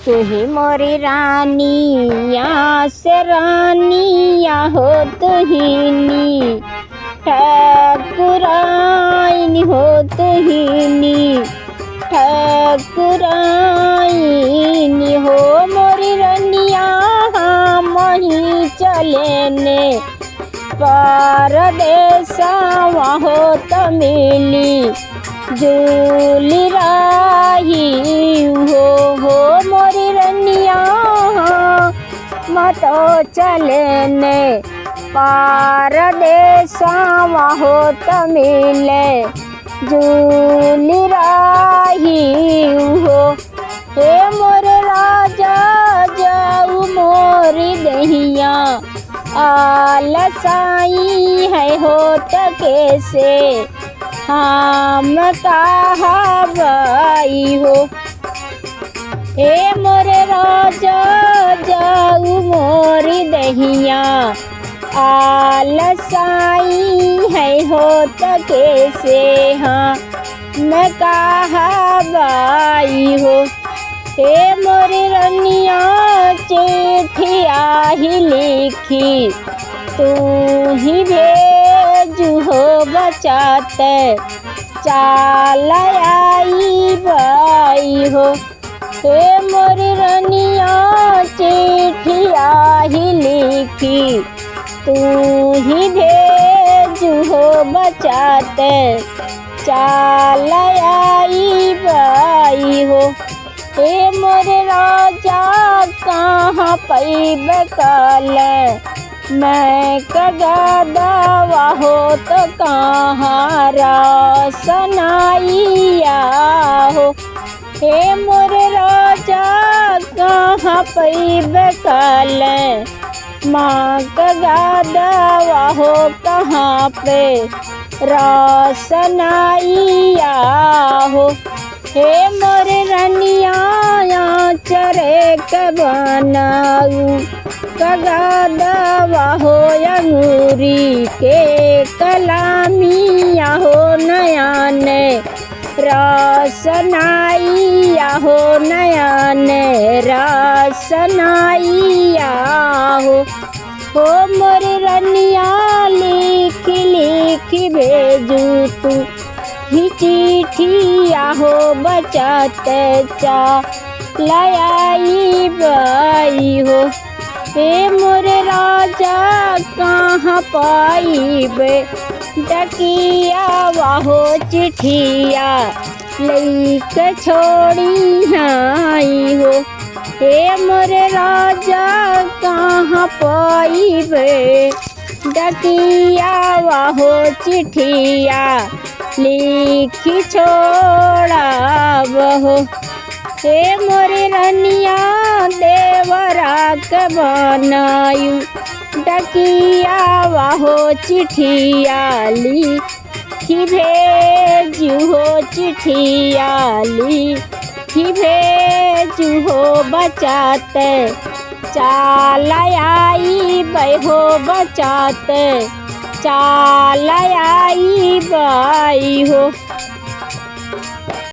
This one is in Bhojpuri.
तू ही मोरी रानिया से रानिया हो तुहिनी ठाकुराइन हो तुहिनी ठाकुराइन हो मोरी रनिया मही चलेने परदेसवा हो तमिली जूली राही हो मोरी रनिया मतो चलेने परदेसवा हो तमिले जूली राही हो। हे मोर राजा जाऊ मोरी दहिया आलसाई है हो कैसे हम कहाबाई हो। हे मोर राजा जाऊ मोरी दहिया आलसाई है हो कैसे हाँ मैं कहाबाई हो। हे मोरी रनिया चिट्ठिया ही लिखी तू ही भेजू हो बचाते चाल आई बाई हो। हे मोरी रनिया चिट्ठिया ही लिखी तू ही भेजू हो बचाते चाल आई बाई हो। हे मोर राजा कहाँ पैब काल मैं कगदवा हो तो कहाँ रासनाइया हो। हे मोर राजा कहाँ पैब काल माँ कगदवा हो कहाँ पे रासनाइया हो। हे मोर रनिया चरे बनाऊ कगदवा हो अंगूरी के कलामिया हो नयन रासनाइया हो नयन रासनाइया हो। मोर रनिया लिख लिख भेजू तू ही चिट्ठिया हो बचाते लाई बाई हो। हे मोर राजा कहाँ पाइबे डकिया वाहो चिट्ठिया लिख छोड़ी आई हो। हे मोर राजा कहाँ पाइबे डकिया वाहो चिट्ठिया लिखी छोड़ा बहो। हे मोरी रनिया देवरा के बनायू डकिया वाहो चिट्ठिया लिखी भेजू हो चिट्ठिया लिखी भेजू हो बचाते चाल आई बहो बचाते चाल आई बाई हो।